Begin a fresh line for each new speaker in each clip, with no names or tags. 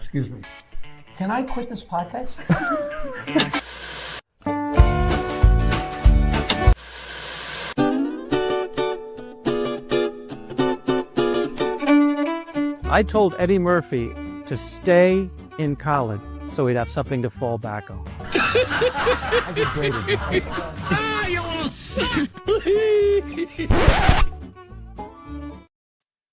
Excuse me. Can I quit this podcast?
I told Eddie Murphy to stay in college so he'd have something to fall back on.
I did great advice.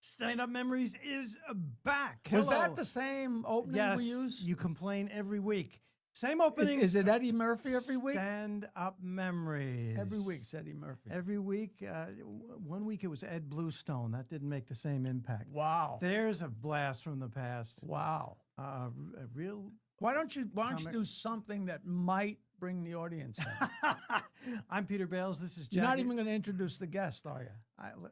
Stand-Up Memories is back.
Was
Hello.
that the same opening
Yes,
we used?
you complain every week. Same opening.
Is it Eddie Murphy every week?
Stand-Up Memories.
Every week's Eddie Murphy.
Every week. 1 week it was Ed Bluestone. That didn't make the same impact.
Wow.
There's a blast from the past.
Wow.
A real.
Why don't you do something that might bring the audience in?
I'm Peter Bales. This is Jackie.
You're not even going to introduce the guest, are you?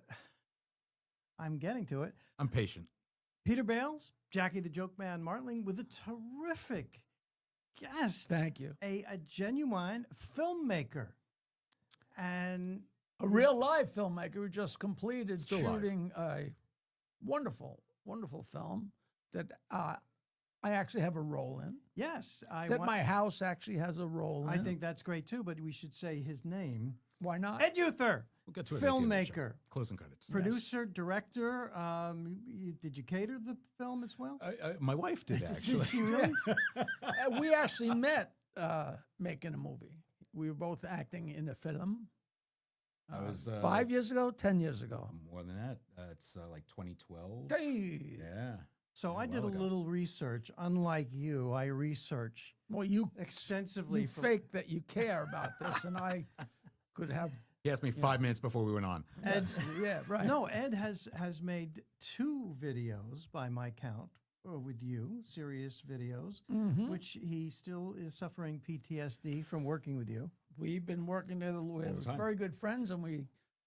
I'm getting to it.
I'm patient.
Peter Bales, Jackie the Joke Man Martling, with a terrific guest.
Thank you.
A genuine filmmaker. And
A real live filmmaker who just completed
Still
shooting a wonderful, wonderful film that I actually have a role in.
yes,
My house actually has a role in.
I think that's great too, but we should say his name.
Why not?
Ed Heuther,
We'll get to it. at the end of the show.
filmmaker,
Closing credits.
producer, director. Did you cater the film as well?
My wife did,
Did
actually.
she really?
We actually met making a movie. We were both acting in a film.
I was
5 years ago, 10 years ago.
more than that. It's like 2012.
Hey.
Yeah.
So I
A
did a
while ago.
little research. Unlike you, I research
Well, you
extensively.
fake that you care about this, and I could have.
He asked me 5 minutes before we went on.
Ed's,
Yeah, right.
No, Ed has made 2 videos by my count with you, serious videos,
Mhm.
which he still is suffering PTSD from working with you.
We've been working together. We're
the time.
very good friends, and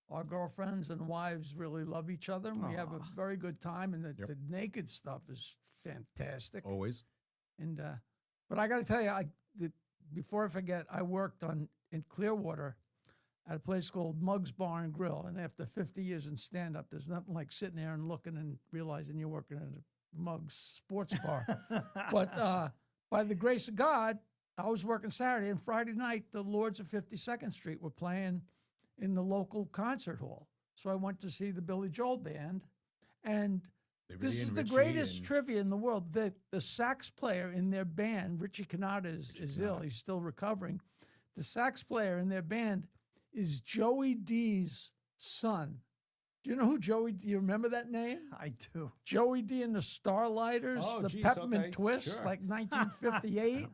our girlfriends and wives really love each other. And we have a very good time, and the naked stuff is fantastic.
Always.
And but I got to tell you, before I forget, I worked in Clearwater at a place called Muggs Bar and Grill. And after 50 years in stand-up, there's nothing like sitting there and looking and realizing you're working at a Muggs sports bar. But by the grace of God, I was working Saturday, and Friday night, the Lords of 52nd Street were playing in the local concert hall. So I went to see the Billy Joel band, and this is the greatest trivia in the world. The sax player in their band, Richie Cannata, is ill. He's still recovering. The sax player in their band is Joey D's son. Do you know who Joey D? You remember that name?
I do.
Joey D and the Starlighters,
Oh,
the
geez,
Peppermint
okay,
Twist,
sure.
like 1958.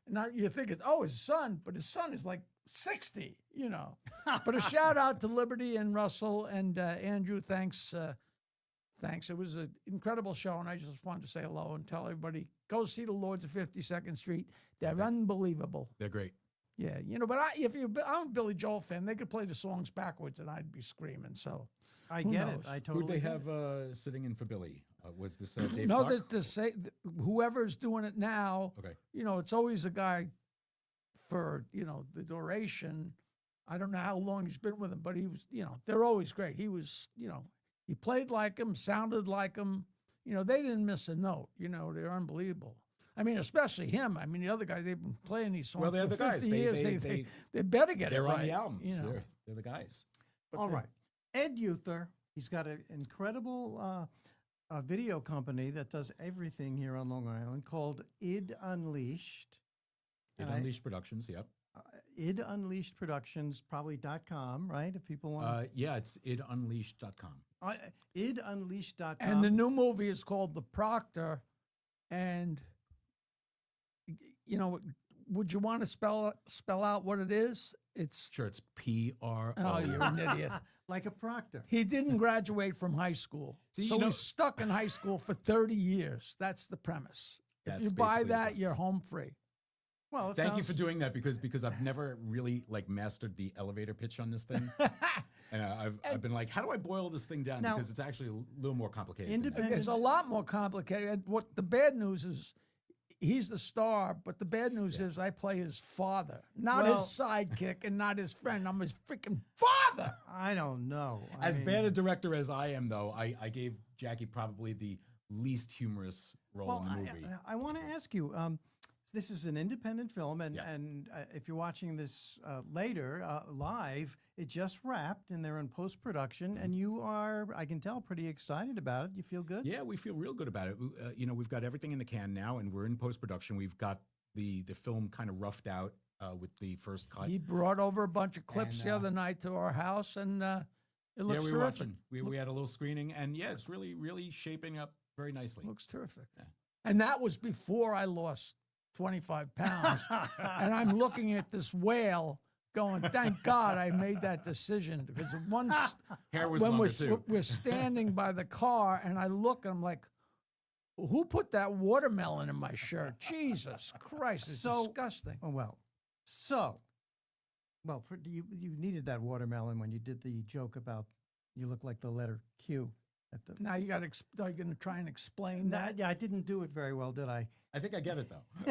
And now you think it's, his son, but his son is like 60, you know. But a shout out to Liberty and Russell and Andrew. Thanks. Thanks. It was an incredible show, and I just wanted to say hello and tell everybody, go see the Lords of 52nd Street. They're unbelievable.
They're great.
Yeah, but I'm a Billy Joel fan. They could play the songs backwards, and I'd be screaming. So
I
who
get
knows?
it. I
Who'd
totally
they
get
have
it.
sitting in for Billy? Was this Dave
no,
Clark?
whoever's doing it now.
Okay.
It's always a guy for the duration. I don't know how long he's been with them, but he was. They're always great. He was. He played like him, sounded like him. They didn't miss a note. They're unbelievable. I mean, especially him. I mean, the other guys, they've been playing these songs
Well, they're
for
the
50
guys.
years. They better get it
They're
right.
on the albums. They're the guys.
All right. Ed Heuther, he's got an incredible video company that does everything here on Long Island called Id Unleashed.
It Unleashed Productions, yep.
Id Unleashed Productions, probably .com, right? If people want
Yeah, it's idunleashed.com.
idunleashed.com.
And the new movie is called The Proctor. And, would you want to spell out what it is? It's
Sure, it's PRO.
Oh, you're an idiot.
like a proctor.
He didn't graduate from high school.
See,
so he's stuck in high school for 30 years. That's the premise. If
That's
you buy
basically the
that, you're
premise.
home free.
Well,
Thank you for doing that because I've never really mastered the elevator pitch on this thing, and I've been like, how do I boil this thing down?
Now,
because it's actually a little more complicated.
independent-
It's a lot more complicated. And what the bad news is, he's the star, but the bad news is I play his father, not his sidekick and not his friend. I'm his freaking father.
I don't know.
As bad a director as I am, though, I gave Jackie probably the least humorous role
Well,
in the movie.
I want to ask you. This is an independent film, and
Yeah.
if you're watching this later live, it just wrapped, and they're in post production, and you are, I can tell, pretty excited about it. You feel good?
Yeah, we feel real good about it. You know, we've got everything in the can now, and we're in post production. We've got the film kind of roughed out with the first cut.
He brought over a bunch of clips
And,
the other night to our house, and it
Yeah,
looks
we were
terrific.
watching. We had a little screening, and yeah, it's really shaping up very nicely.
Looks terrific.
Yeah.
And that was before I lost 25 pounds. And I'm looking at this whale going, thank God I made that decision. Because once
Hair was
when
longer too.
we're standing by the car and I look, I'm like, who put that watermelon in my shirt? Jesus Christ, it's disgusting.
Oh, well, you needed that watermelon when you did the joke about you look like the letter Q. At the,
Now you got to, are you going to try and explain that?
yeah, I didn't do it very well, did I?
I think I get it though.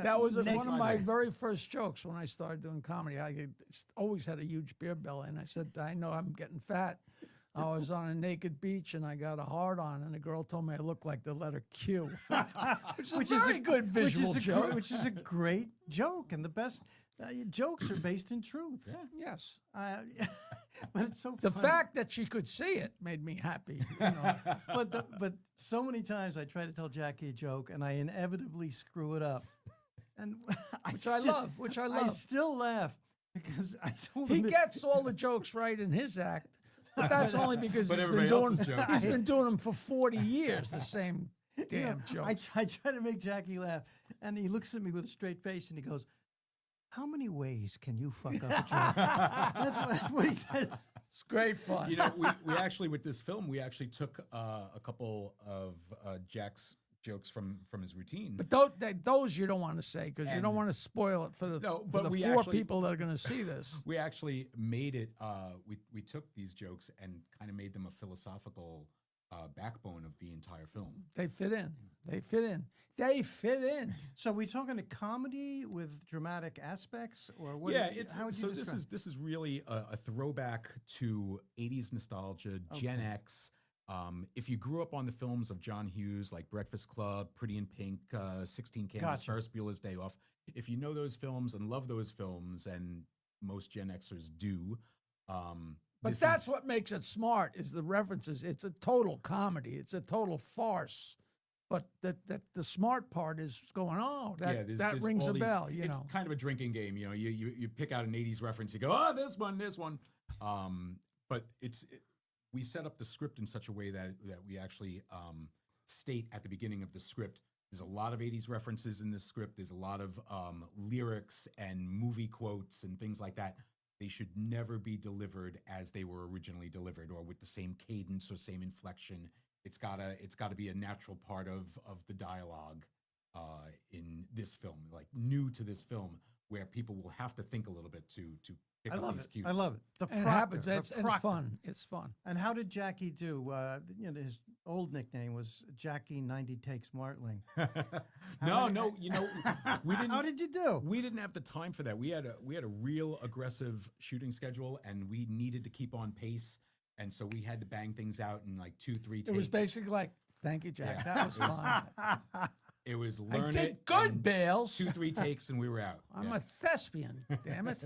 That was
Next
one of my
sideways.
very first jokes when I started doing comedy. I always had a huge beer belly, and I said, I know I'm getting fat. I was on a naked beach, and I got a hard on, and a girl told me I looked like the letter Q, which is a very good visual joke.
Which is a great joke, and the best jokes are based in truth.
Yeah.
Yes.
But it's so
The
funny.
fact that she could see it made me happy. You know?
But so many times I try to tell Jackie a joke, and I inevitably screw it up. And
Which I love.
I still laugh because I told
He
him
gets all the jokes right in his act, but that's only because
But
he's been
everybody
doing
else's jokes.
he's been doing them for 40 years. The same damn jokes.
I try to make Jackie laugh, and he looks at me with a straight face, and he goes, "How many ways can you fuck up a joke?" that's what he said.
It's great fun.
You know, we actually with this film we actually took a couple of Jack's jokes from his routine.
But those you don't want to say because you
And-
don't want to spoil it for the,
No,
for
but
the
we
4
actually-
people that are going to see this.
We actually made it. We took these jokes and kind of made them a philosophical backbone of the entire film.
They fit in. They fit in. They fit in.
So we talking a comedy with dramatic aspects, or what?
Yeah, it's
how would you
so
describe?
this is really a throwback to 80s nostalgia, Gen X. If you grew up on the films of John Hughes, like Breakfast Club, Pretty in Pink, 16 Candles,
Gotcha.
Ferris Bueller's Day Off, if you know those films and love those films, and most Gen Xers do,
But
this
that's
is-
what makes it smart is the references. It's a total comedy. It's a total farce. But the smart part is going, oh, that
there's
rings
all
a
these-
bell. You
it's
know.
kind of a drinking game. You know, you pick out an 80s reference, you go, oh, this one. But we set up the script in such a way that we actually state at the beginning of the script, there's a lot of 80s references in this script. There's a lot of lyrics and movie quotes and things like that. They should never be delivered as they were originally delivered or with the same cadence or same inflection. It's gotta be a natural part of the dialogue in this film, like new to this film, where people will have to think a little bit to pick
I
up
love
these
it.
cues.
I love it. The
And it
proctor,
happens.
the
It's
proctor.
fun. It's fun.
And how did Jackie do? His old nickname was Jackie 90 Takes Martling.
No, you know, we didn't.
How did you do?
We didn't have the time for that. We had a real aggressive shooting schedule, and we needed to keep on pace, and so we had to bang things out in like 2-3 takes.
It was basically like, thank you, Jack.
Yeah.
That was
It was-
fun.
It was
I
learn
did
it.
good,
and
Bales.
2-3 takes, and we were out.
I'm
Yeah.
a thespian. Damn it.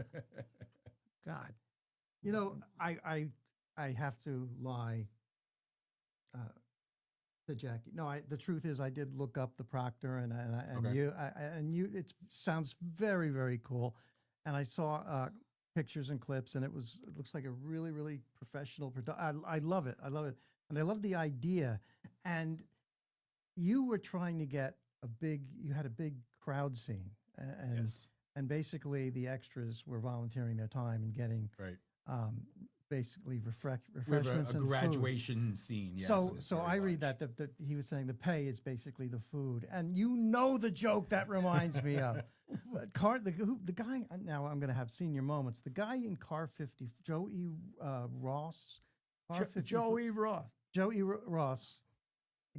God.
You know, I have to lie to Jackie. No, the truth is I did look up the proctor, and
Okay.
you. It sounds very, very cool, and I saw pictures and clips, and it looks like a really, really professional production. I love it. I love it, and I love the idea. And you were trying to get you had a big crowd scene, and
Yes.
and basically the extras were volunteering their time and getting
Right.
basically
We have
refreshments
a
and food.
graduation scene. Yes, and it's
So
very
I read
large.
that he was saying the pay is basically the food, and you know the joke that reminds me of the guy. Now I'm going to have senior moments. The guy in Car 50, Joey Ross. Car 50,
Joey Roth.
Joey Ross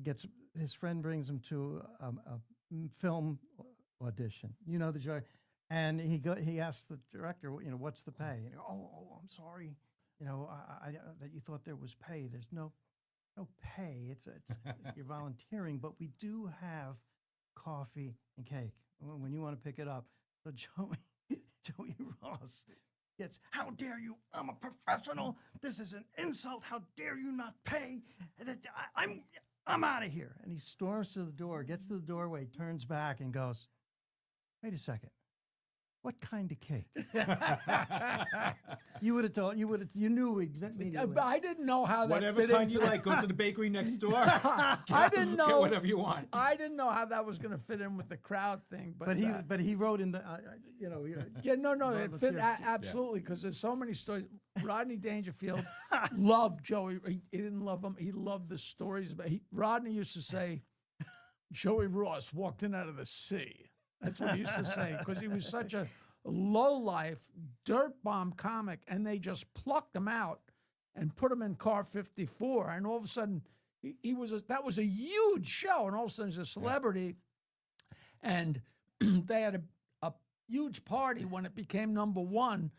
gets his friend brings him to a film audition. You know the joke, and he asks the director, what's the pay? And he goes, oh, I'm sorry, I that you thought there was pay. There's no no pay. It's you're volunteering, but we do have coffee and cake when you want to pick it up. So Joey Ross gets, how dare you? I'm a professional. This is an insult. How dare you not pay? I'm out of here. And he storms to the door, gets to the doorway, turns back, and goes, wait a second. What kind of cake? You would have told. You knew exactly.
I didn't know how that
Whatever
fit
kind
into
you like, go to the bakery next door.
I didn't know.
Get whatever you want.
I didn't know how that was going to fit in with the crowd thing.
But he wrote in the
yeah, no, it fit
volunteer.
absolutely because there's so many stories. Rodney Dangerfield loved Joey. He didn't love him. He loved the stories about. Rodney used to say, Joey Ross walked in out of the sea. That's what he used to say because he was such a low-life, dirt bomb comic, and they just plucked him out and put him in car 54. And all of a sudden, that was a huge show, and all of a sudden he's a celebrity. And they had a huge party when it became number one.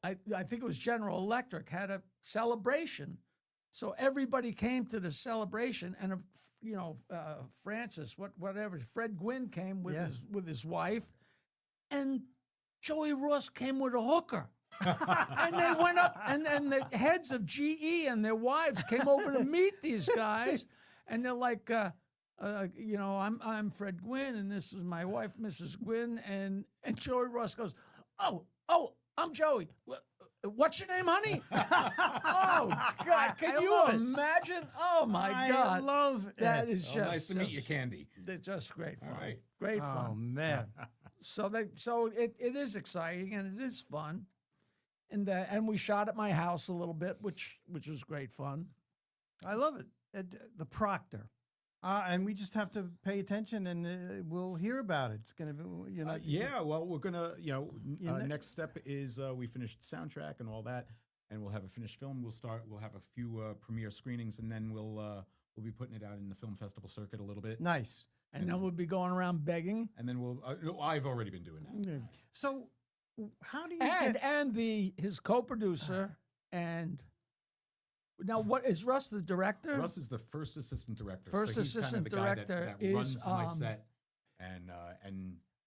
I think it was General Electric had a celebration. So everybody came to the celebration, and Francis, whatever, Fred Gwynn came with his wife, and Joey Ross came with a hooker, and they went up, and the heads of GE and their wives came over to meet these guys, and they're like, I'm Fred Gwynn, and this is my wife, Mrs. Gwynn, and Joey Ross goes, oh, I'm Joey. What's your name, honey? Oh, God. Can you imagine? Oh, my God.
I love it.
That is just
Nice to meet you, Candy.
It's just great fun.
All right.
Great fun.
Oh, man.
So it is exciting and it is fun. And we shot at my house a little bit, which was great fun.
I love it. The Proctor. And we just have to pay attention, and we'll hear about it. It's going to be,
yeah, well, we're going to, next step is we finish the soundtrack and all that, and we'll have a finished film. We'll have a few premiere screenings, and then we'll be putting it out in the film festival circuit a little bit.
Nice.
And then we'll be going around begging.
And then I've already been doing that.
So how do you
and his co-producer and... Now, what is Russ the director?
Russ is the first assistant director.
First
so he's
assistant
kind of the guy
director
that
is
runs my set, and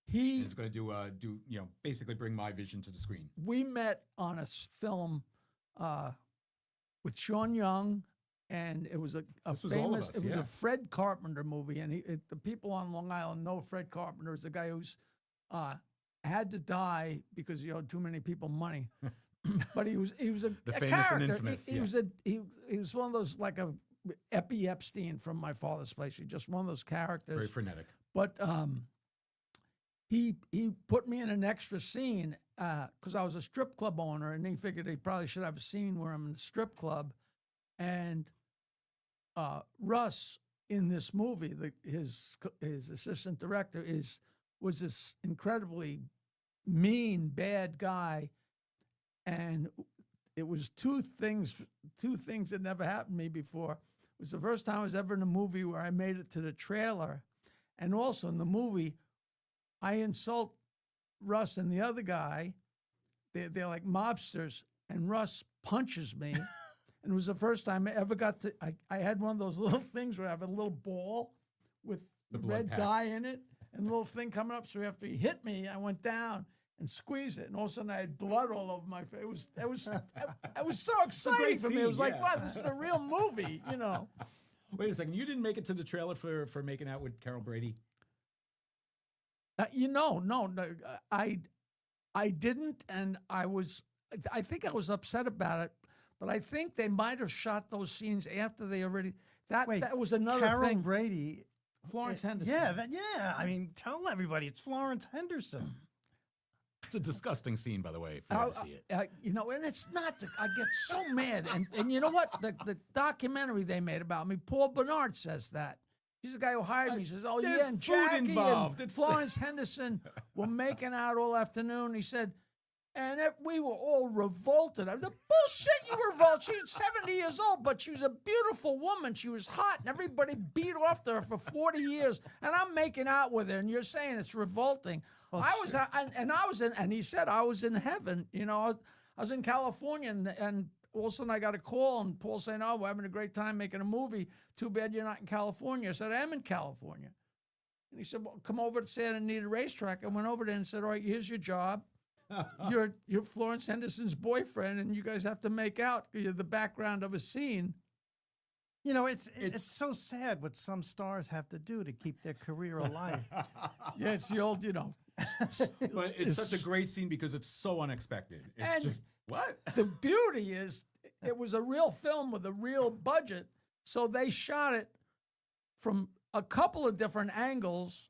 he
is going to do basically bring my vision to the screen.
We met on a film with Sean Young, and it was a famous. It was a Fred Carpenter movie, and the people on Long Island know Fred Carpenter is a guy who's had to die because he owed too many people money. But he was a
famous
character.
and infamous.
He was one of those like a Epi Epstein from My Father's Place. He's just one of those characters.
Very frenetic.
But he put me in an extra scene because I was a strip club owner, and he figured he probably should have a scene where I'm in the strip club. And Russ in this movie, his assistant director was this incredibly mean, bad guy. And it was two things that never happened to me before. It was the first time I was ever in a movie where I made it to the trailer. And also in the movie, I insult Russ and the other guy. They're like mobsters, and Russ punches me. And it was the first time I ever got to, I had one of those little things where I have a little ball with red dye in it and a little thing coming up. So after he hit me, I went down and squeeze it, and all of a sudden I had blood all over my face. It was so exciting for me. It was like, wow, this is the real movie,
Wait a second, you didn't make it to the trailer for Making Out with Carol Brady?
No, I didn't, and I think I was upset about it, but I think they might have shot those scenes after they already. That was another
Carol
thing.
Brady,
Florence Henderson.
Yeah. I mean, tell everybody it's Florence Henderson.
It's a disgusting scene, by the way, if you ever see it.
And it's not. I get so mad. And you know what? The documentary they made about me, Paul Bernard says that. He's the guy who hired me. He says, "Oh
There's
yeah, and
food
Jackie
involved.
and Florence Henderson were making out all afternoon." He said, and we were all revolted. I said, "Bullshit! You revolt. She's 70 years old, but she was a beautiful woman. She was hot, and everybody beat off to her for 40 years. And I'm making out with her, and you're saying it's revolting."
Well,
I was in, and he said I was in heaven. I was in California, and all of a sudden I got a call, and Paul saying, "Oh, we're having a great time making a movie. Too bad you're not in California." I said, "I am in California." And he said, "Well, come over to Santa Anita Racetrack." I went over there and said, "All right, here's your job. You're Florence Henderson's boyfriend, and you guys have to make out. You're the background of a scene."
You know, it's so sad what some stars have to do to keep their career alive.
Yeah, it's the old,
But it's such a great scene because it's so unexpected. It's
And-
just what?
The beauty is it was a real film with a real budget, so they shot it from a couple of different angles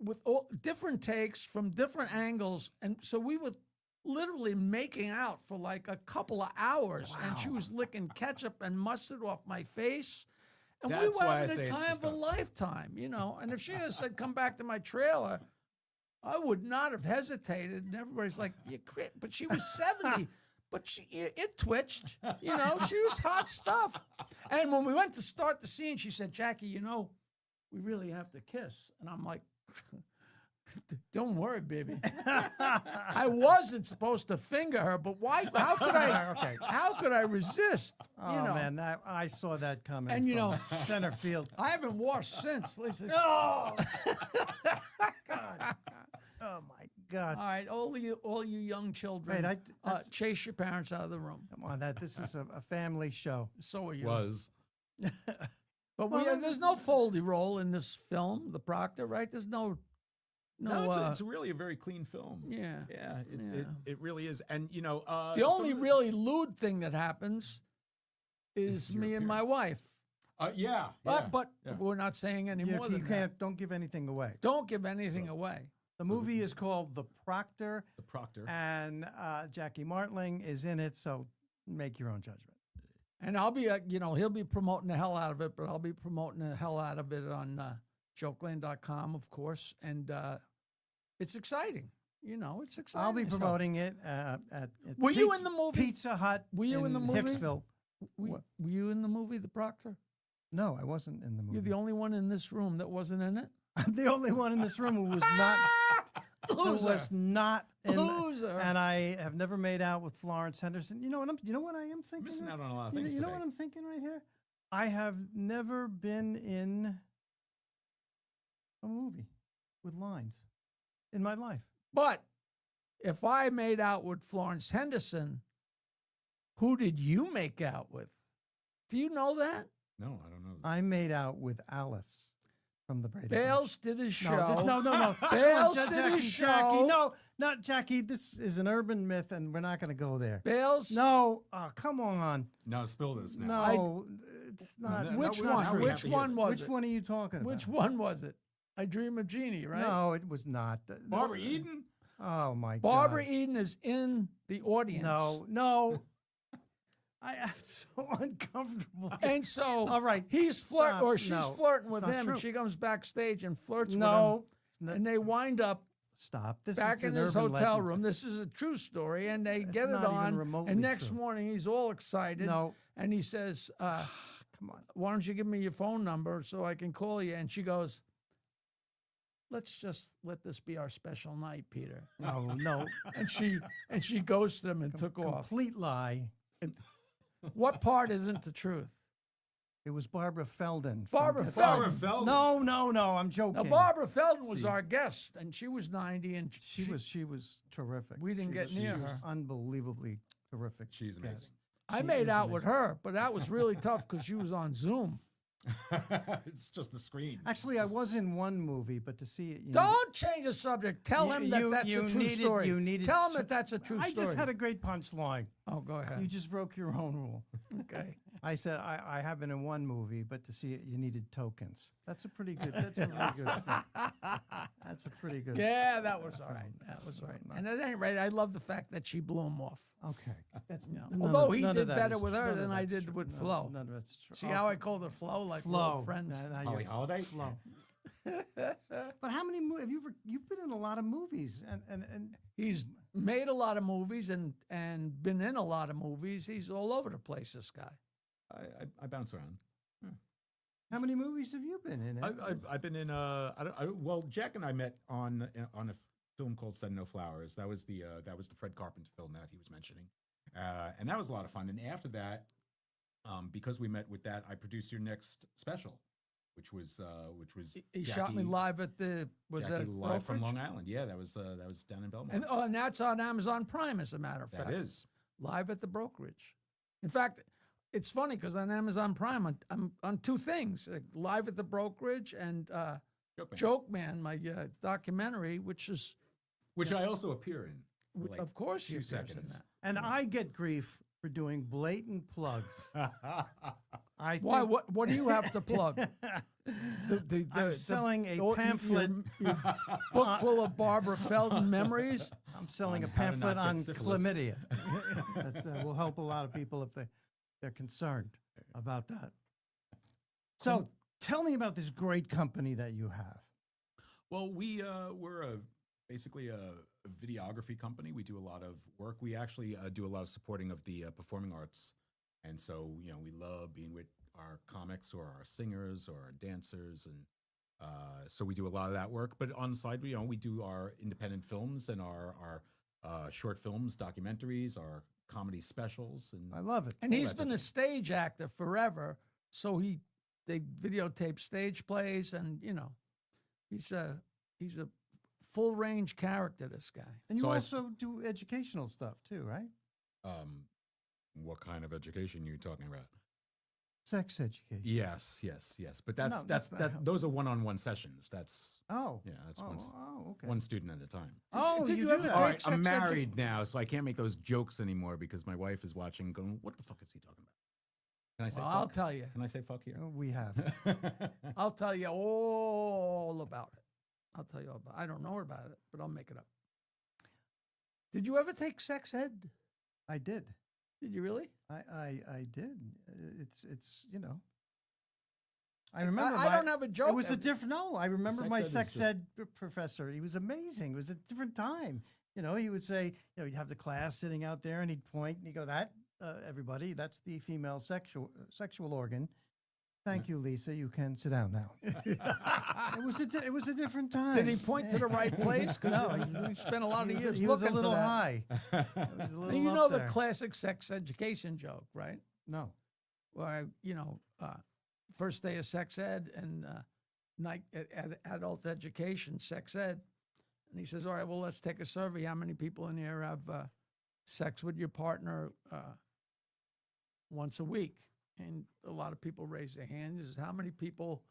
with all different takes from different angles, and so we were literally making out for like a couple of hours, and she was licking ketchup and mustard off my face. And we
That's
were
why I
having
say
a
it's
time of a
disgusting.
lifetime, And if she had said, "Come back to my trailer," I would not have hesitated. And everybody's like, "You quit." But she was 70. But it twitched. She was hot stuff. And when we went to start the scene, she said, "Jackie, we really have to kiss." And I'm like, "Don't worry, baby." I wasn't supposed to finger her, but why? How could I?
Okay.
How could I resist?
Oh man, I saw that coming.
And,
from center field.
I haven't washed since. Lisa.
Oh God! Oh my God!
All right, all you young children,
Wait,
chase your parents out of the room.
Come on, this is a family show.
So are you.
Was.
But
Well,
there's no Foley role in this film, The Proctor, right? There's no.
It's really a very clean film.
Yeah.
Yeah,
Yeah.
it really is. And
The only really lewd thing that happens is
your
me and my
appearance.
wife.
yeah.
But
yeah.
we're not saying any more
You
than
can't. Don't give anything away.
that. Don't give anything away.
The movie is called The Proctor,
The Proctor.
and Jackie Martling is in it. So make your own judgment.
And I'll be, he'll be promoting the hell out of it, but I'll be promoting the hell out of it on jokeland.com, of course. And it's exciting. It's exciting.
I'll be
So-
promoting it at
Were you in the movie?
Pizza Hut.
Were you in the movie?
Hicksville?
Were you in the movie, The Proctor?
No, I wasn't in the movie.
You're the only one in this room that wasn't in it?
I'm the only one in this room who was not. Who
Loser.
was not in.
Loser.
And I have never made out with Florence Henderson. You know what I am thinking?
Missing
of?
out on a lot of
You know,
things
you know
today.
what I'm thinking right here? I have never been in a movie with lines in my life.
But if I made out with Florence Henderson, who did you make out with? Do you know that?
No, I don't know.
I made out with Alice from the Brady
Bales did his show.
Bunch. No.
Bales
Come on,
did his show.
Jackie, no, not Jackie. This is an urban myth, and we're not going to go there.
Bales?
No, come on.
No, spill this now.
No, it's not.
no,
Which
we're
one?
not- we have
Which
to hear
one
this.
was
Which
it?
one are you talking about?
Which one was it? I Dream of Jeannie, right?
No, it was not.
Barbara Eden?
Oh my God.
Barbara Eden is in the audience.
No. I am so uncomfortable.
And so
All right,
he's
stop.
she's
No,
flirting with
it's not
him,
true.
and she comes backstage and flirts
No,
with him. And they wind up
stop. This
back
is
in
an
his
urban
hotel
legend.
room. This is a true story, and they
It's
get it
not even
on.
remotely
And next
true.
morning, he's all excited.
No,
And he says,
come on.
"Why don't you give me your phone number so I can call you?" And she goes, "Let's just let this be our special night, Peter."
No.
And she ghosted him and took off.
Complete lie.
What part isn't the truth?
It was Barbara Feldon.
Barbara
Barbara
Feldon.
Feldon.
No, I'm joking.
Now, Barbara Feldon was
See.
our guest, and she was 90, and
She was terrific.
We didn't
She
get
was-
near
she was
her.
Unbelievably terrific.
She's
guest.
amazing.
I
She
made
is
out with
amazing.
her, but that was really tough because she was on Zoom.
It's just the screen.
Actually, I was in one movie, but to see it,
Don't change the subject. Tell him that that's a true story.
You needed
Tell him that that's a true
I
story.
just had a great punchline.
Oh, go
You
ahead.
just broke your own rule.
Okay.
I said I have been in one movie, but to see it, you needed tokens. That's a pretty good. That's a pretty good. That's a pretty good.
Yeah, that was all right. That was all right. And at any rate, I love the fact that she blew him off.
Okay. That's
Although he did better with her than I did with Flo.
None of that's true.
See how I called her Flo, like we're old friends?
Holly Holiday?
Flo. But how many movies have you? You've been in a lot of movies, and
He's made a lot of movies and been in a lot of movies. He's all over the place, this guy.
I bounce around.
how many movies have you been in?
I've been in well, Jack and I met on a film called Send No Flowers. That was the Fred Carpenter film that he was mentioning, And that was a lot of fun. And after that, because we met with that, I produced your next special, which was
He shot me
Jackie-
live at the
Jackie live from
Belfridge?
Long Island. Yeah, that was down in Belmont.
And that's on Amazon Prime, as a matter of fact.
That is.
Live at the brokerage. In fact, it's funny because on Amazon Prime, I'm on two things: Live at the brokerage and Joke Man, my documentary, which
Which I also appear in. for like
of course,
2
you appears in
seconds.
that.
And I get grief for doing blatant plugs. I
Why?
think-
What do you have to plug?
I'm selling a
your
pamphlet.
book full of Barbara Feldon memories.
I'm selling
On
a
how to
pamphlet
not get
on
syphilis.
chlamydia. That will help a lot of people if they're concerned about that. So tell me about this great company that you have.
Well, we're basically a videography company. We do a lot of work. We actually do a lot of supporting of the performing arts, and so we love being with our comics or our singers or our dancers, and so we do a lot of that work. But on the side, we do our independent films and our short films, documentaries, our comedy specials, and
I love it.
And he's
that's
been
okay.
a stage actor forever, so they videotape stage plays, and he's a full range character. This guy.
And you
So I-
also do educational stuff too, right?
what kind of education are you talking about?
Sex education.
Yes. But that's
that's not how-
those are one-on-one sessions. That's
Oh.
that's
okay.
one student at a time.
Oh,
did
you
you
do
ever
that.
All
take
right, I'm
sex edu-
married now, so I can't make those jokes anymore because my wife is watching, going, "What the fuck is he talking about?" Can I say?
Well,
fuck?
I'll tell you.
Can I say fuck here?
We have.
I'll tell you all about it. I'll tell you all about. I don't know about it, but I'll make it up. Did you ever take sex ed?
I did.
Did you really?
I did. It's I remember.
I don't have a joke.
It was a different. No, I remember
sex
my
ed is
sex
just-
ed professor. He was amazing. It was a different time. He would say, you'd have the class sitting out there, and he'd point, and he'd go, "That everybody, that's the female sexual organ." Thank you, Lisa. You can sit down now. It was a different time.
Did he point to the right place? Because he spent a lot of years
He was a
looking
little
for that.
high. He was a
And
little
you
up
know the
there.
classic sex education joke, right?
No.
Well, first day of sex ed and night at adult education, sex ed. And he says, all right, well, let's take a survey. How many people in here have sex with your partner once a week? And a lot of people raise their hands. He says, how many people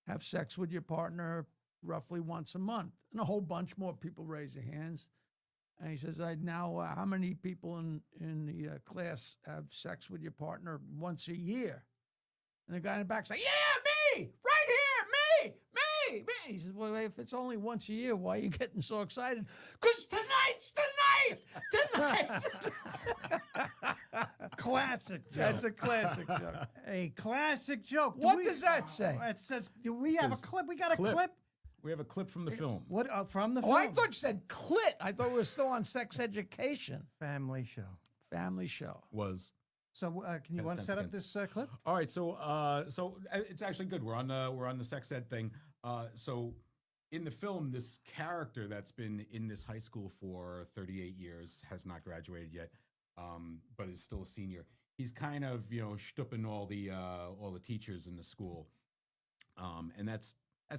have sex with your partner roughly once a month? And a whole bunch more people raise their hands. And he says, how many people in the class have sex with your partner once a year? And the guy in the back's like, yeah, me, right here, me. He says, well, if it's only once a year, why are you getting so excited? Because tonight's the night.
Classic joke.
That's a classic joke.
A classic joke.
What does that say?
It says, do we have a
Says
clip? We got a
clip.
clip?
We have a clip from the film.
What from the
Oh,
film?
I thought you said clit. I thought we were still on sex education.
Family show.
Family show.
Was
So can you
Yes,
want to
that's
set up
good.
this clip?
all right. So it's actually good. We're on the sex ed thing. So in the film, this character that's been in this high school for 38 years has not graduated yet, but is still a senior. He's kind of shtupping all the teachers in the school, and that's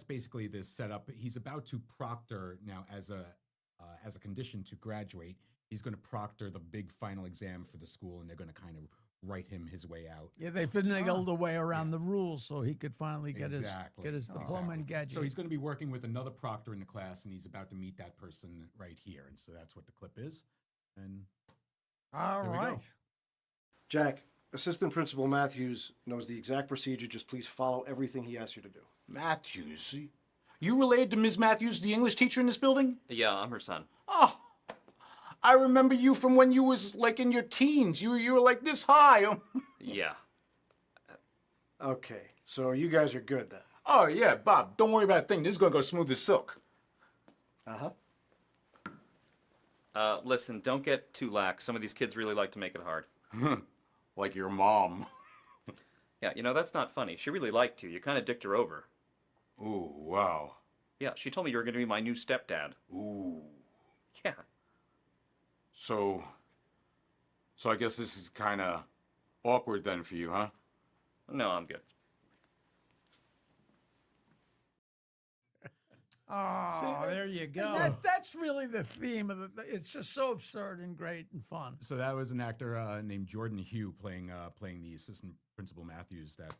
basically this setup. He's about to proctor now as a condition to graduate. He's going to proctor the big final exam for the school, and they're going to kind of write him his way out.
Yeah, they finagled a way around the rules so he could finally get
Exactly.
his diploma and graduate.
So he's going to be working with another proctor in the class, and he's about to meet that person right here. And so that's what the clip is. And
All
Here we go.
right.
Jack, Assistant Principal Matthews knows the exact procedure. Just please follow everything he asks you to do.
Matthews? You related to Ms. Matthews, the English teacher in this building?
Yeah, I'm her son.
Oh, I remember you from when you was like in your teens. You were like this high.
Yeah.
Okay, so you guys are good then.
Oh yeah, Bob, don't worry about a thing. This is gonna go smooth as silk.
Uh-huh.
Listen, don't get too lax. Some of these kids really like to make it hard.
Like your mom.
Yeah, that's not funny. She really liked you. You kind of dicked her over.
Ooh, wow.
Yeah, she told me you were going to be my new stepdad.
Ooh.
Yeah.
So So I guess this is kind of awkward then for you, huh?
No, I'm good.
Oh, there you go.
That's really the theme of it. It's just so absurd and great and fun.
So that was an actor named Jordan Hugh playing the assistant principal Matthews that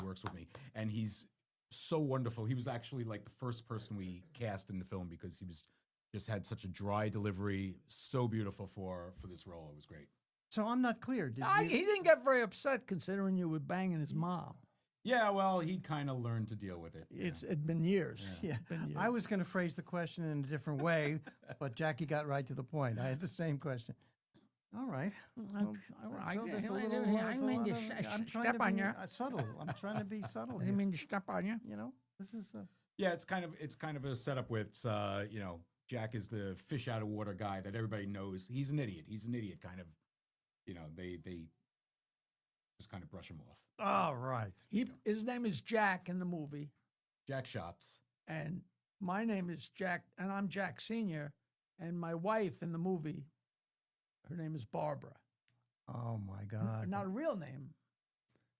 works with me, and he's so wonderful. He was actually like the first person we cast in the film because he was just had such a dry delivery, so beautiful for this role. It was great.
So I'm not clear.
He didn't get very upset considering you were banging his mom.
Yeah, well, he'd kind of learned to deal with it.
It'd been years.
Yeah,
Been years.
I was going to phrase the question in a different way, but Jackie got right to the point. I had the same question. All right. Well, so there's a little- there's a lot of- I'm trying to be subtle. I'm trying to be subtle
I
here.
didn't mean to step on you.
You know, this is
Yeah, it's kind of a setup with Jack is the fish out of water guy that everybody knows. He's an idiot. Kind of, they just kind of brush him off.
all right.
His name is Jack in the movie,
Jack Shots.
and my name is Jack, and I'm Jack Sr., and my wife in the movie, her name is Barbara.
Oh my God.
Not a real name.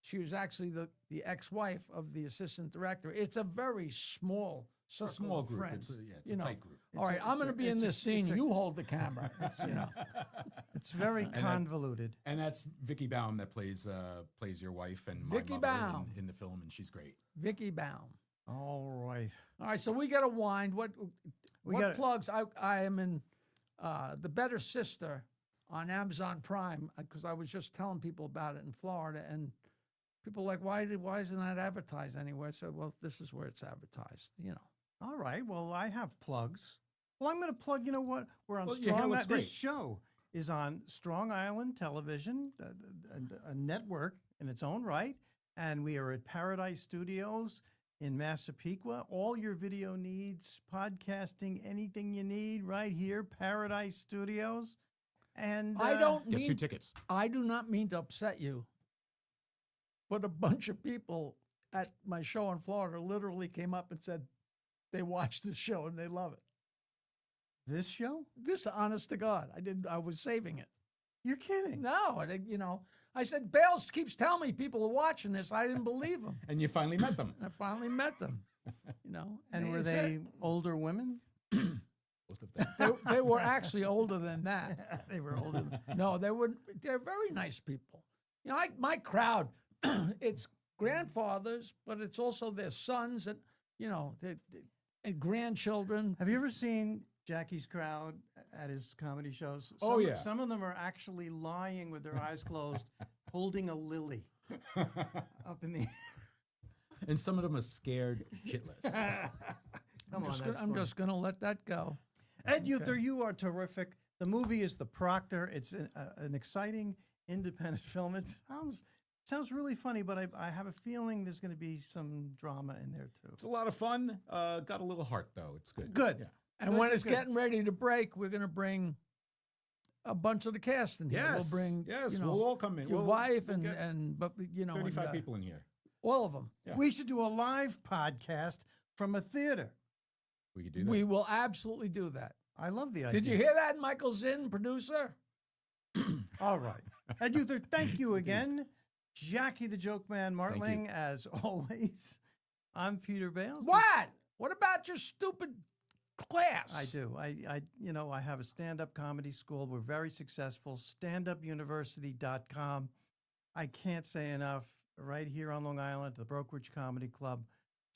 She was actually the ex-wife of the assistant director. It's a very small
It's a
circle
small
of
group.
friends.
It's
you
a
know.
tight group.
All right, I'm going to be in this scene. You hold the camera.
It's very
then-
convoluted.
And that's Vicky Baum that plays your wife and my
Vicky
mother
Baum.
in the film, and she's great.
Vicky Baum.
All right.
All right, so we got to wind. What
gotta-
plugs? I am in The Better Sister on Amazon Prime because I was just telling people about it in Florida, and people are like, why isn't that advertised anywhere? So, well, this is where it's advertised.
All right. Well, I have plugs. Well, I'm going to plug. You know what? We're on
Well, your hair
Strong.
looks
This
great.
show is on Strong Island Television, a network in its own right, and we are at Paradise Studios in Massapequa. All your video needs, podcasting, anything you need, right here, Paradise Studios. And
I don't
Get 2
mean
tickets.
I do not mean to upset you, but a bunch of people at my show in Florida literally came up and said they watched the show and they love it.
This show?
This, honest to God, I was saving it.
You're kidding?
No, I said Bales keeps telling me people are watching this. I didn't believe him.
And you finally met them.
I finally met them.
And were
said-
they older women?
Most of them.
They were actually older than that.
They were older.
No, they're very nice people. My crowd, it's grandfathers, but it's also their sons and, and grandchildren.
Have you ever seen Jackie's crowd at his comedy shows?
Oh, yeah.
Some of them are actually lying with their eyes closed, holding a lily up in the.
And some of them are scared shitless.
Come on, that's
I'm
fun.
just going to let that go.
Ed Heuther, you are terrific. The movie is The Proctor. It's an exciting independent film. It sounds really funny, but I have a feeling there's going to be some drama in there too.
It's a lot of fun. Got a little heart though. It's good.
Good.
Yeah.
And
Good,
when
good,
it's
good.
getting ready to break, we're going to bring a bunch of the cast in here.
Yes.
We'll bring,
yes. We'll all come in.
your
We'll
wife
get
and
35 people in here.
all of them.
Yeah.
We should do a live podcast from a theater.
We could do that.
We will absolutely do that.
I love the idea.
Did you hear that, Michael Zinn, producer?
All right. Ed Heuther, thank you again. Jackie the Joke Man Martling, as always. I'm Peter Bales.
What? What about your stupid class?
I do. I have a stand-up comedy school. We're very successful. Standupuniversity.com. I can't say enough. Right here on Long Island, at the Brokerage Comedy Club.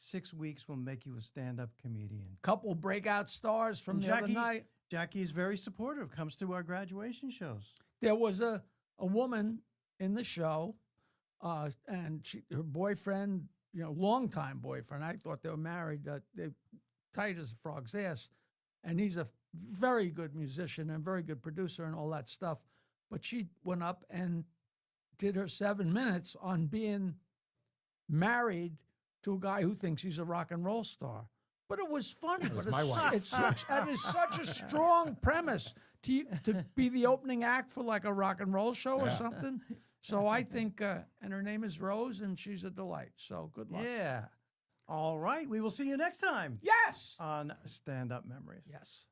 6 weeks will make you a stand-up comedian.
Couple breakout stars from
And
the other night.
Jackie is very supportive. Comes to our graduation shows.
There was a woman in the show, and her boyfriend, longtime boyfriend. I thought they were married. They tight as a frog's ass, and he's a very good musician and very good producer and all that stuff. But she went up and did her 7 minutes on being married to a guy who thinks he's a rock and roll star. But it was funny.
That was
but
my wife.
that is such a strong premise to be the opening act for like a rock and roll show or
Yeah.
something. So I think, and her name is Rose, and she's a delight. So good luck.
Yeah. All right. We will see you next time
Yes.
on Stand Up Memories.
Yes.